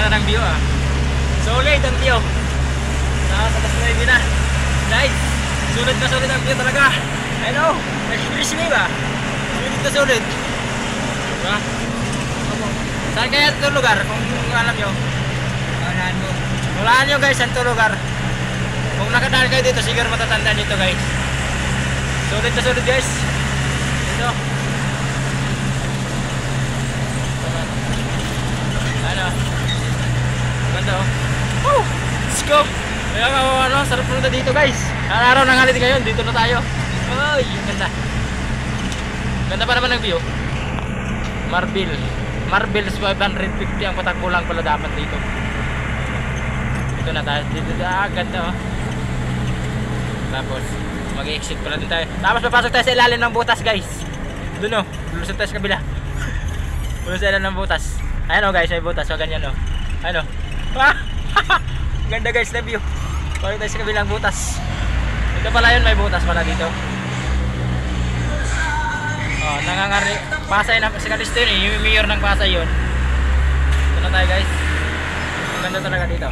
ganda ng view ah. Solid ang view. Nasa taas na na. Guys, sulit na sulit ang view talaga. Hello, nag-crispy ba? Sulit na sulit. Diba? Saan kaya ito lugar? Kung alam nyo. Walaan nyo guys, saan ito lugar. Kung nakadaan kayo dito, siguro matatandaan dito guys. Sulit na sulit guys. Dito. Ano? Ganda oh. Woo! Let's go! Kaya nga ano, sarap punta dito guys. Araw ng holiday ngayon, dito na tayo. Ay, ganda. Ganda pa naman ng view. Marbles 550 ang patakbo lang pala dapat dito. Dito na tayo. Dito na, ganda oh. Tapos mag-exit pala din tayo. Tapos papasok tayo sa ilalim ng butas guys. Doon oh, lulusot tayo sa kabila. Lulusot sa ilalim ng butas. Ayan oh guys, may butas. So ganyan oh. Ano? Ganda guys na view. Pasok tayo sa kabilang butas. Ito pala yun, may butas pala dito. Oh, nangangari. Pasay na sa Kalisto yun eh. Yung mayor ng Pasay yun. Ito na tayo guys. Ang ganda talaga dito.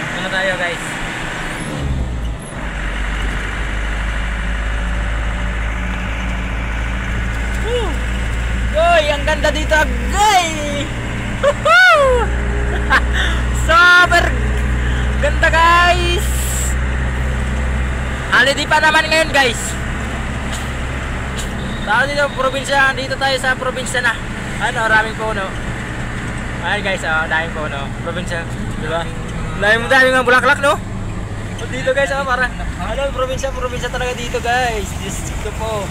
Ito na tayo guys. Uy, ang ganda dito guys. Super ganda guys. Holiday pa naman ngayon guys. Tayo dito probinsya. Dito tayo sa probinsya na. Ano, maraming puno. Ayan guys, oh, daming puno. Probinsya, diba? Daming mga bulaklak no. Dito guys, oh, para ano, probinsya talaga dito guys. Diyos ko po.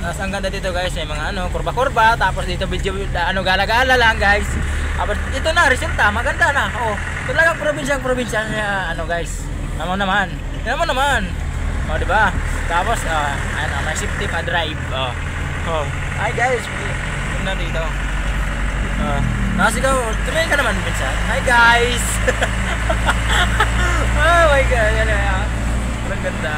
Tapos ang ganda dito guys, may mga ano, kurba-kurba. Tapos dito video, ano, gala-gala lang guys. Tapos ito na, resulta, maganda na. Oh, talagang probinsya ano guys. Tama naman. Tama naman. Oh, di ba? Tapos ano, may safety pa drive. Oh. Hi guys. Ganda dito. Tapos ikaw, tuloy ka naman minsan. Hi guys. Oh my god, yan yan. Ang ganda.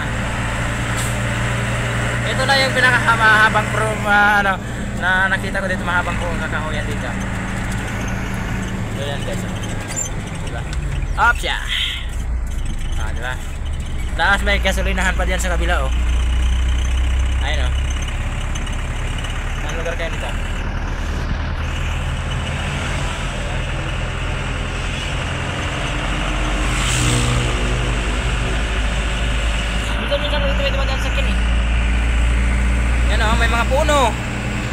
Ito na yung pinakamahabang ano, na nakita ko dito, mahabang po ang kakahuyan dito. So yan guys. Diba? Up siya. Diba? Tapos may gasolinahan pa diyan sa kabila oh. Ayun oh. Anong lugar kayo nito? Minsan may dumadaan sa akin eh. Yan oh, may mga puno.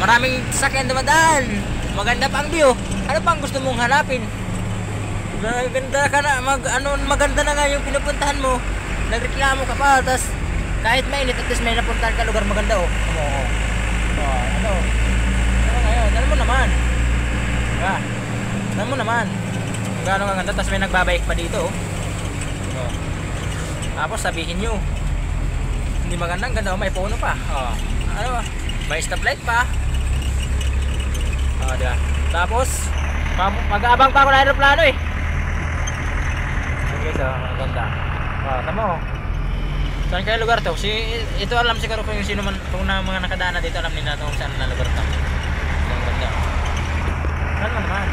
Maraming sasakyan dumadaan. Maganda pa ang view. Ano pang gusto mong hanapin? Maganda ka na, maganda na nga yung pinupuntahan mo. Nagreklamo ka pa, tas kahit mainit at least may napuntahan ka lugar maganda oh. Ano ngayon, alam mo naman. Diba? Alam mo naman. Gano'n ka ganda, tas may nagbabike pa dito oh. Tapos sabihin nyo, hindi magandang ganda oh, may puno pa. Ano, may stoplight pa. Diba? Tapos mag-aabang pa ako ng aeroplano eh. Okay, so, maganda. Tama oh. Saan kayo lugar to? Ito alam siguro kung sino man, kung na mga nakadaan na dito, alam nila kung saan na lugar to. Ang ganda. Saan man naman.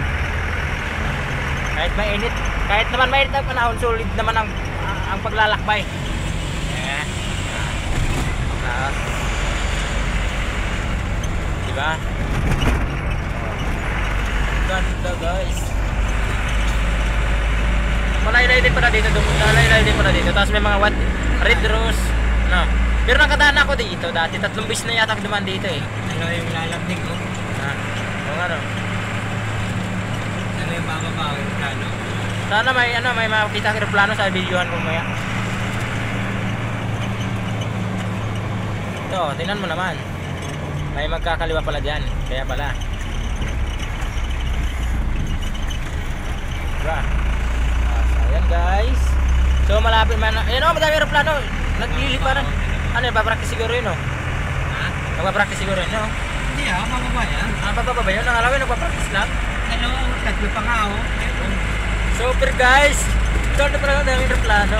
Kahit naman mainit ang panahon, sulit naman ang paglalakbay. Diba? Ganda guys. Malay-lay din pala dito. Tapos may mga red rose. No. Pero nakadaan ako dito dati. 3 bis na yata dumaan dito eh. Ano yung lalabnig ko? Oo nga no. Ano yung bababa? Ano? Sana may makita ang aeroplano sa videohan ko maya. Ito, tingnan mo naman. May magkakaliwa pala dyan. Kaya pala. Diba? Ayan guys. So malapit man. Ayan o, madami aeroplano. Nagliliparan. Ano yun, papractice siguro yun o. Nagpapractice siguro yun o. Hindi mababa yan. Bababa ba yun? Nangalawin, nagpapractice lang. Ano, tatlo pa nga o. Super guys. Ito na pala ang daming aeroplano.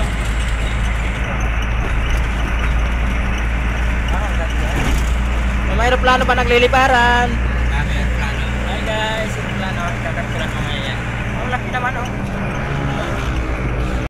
aeroplano pa nagliliparan. Dami ang plano. Hi guys, aeroplano, kakaptura.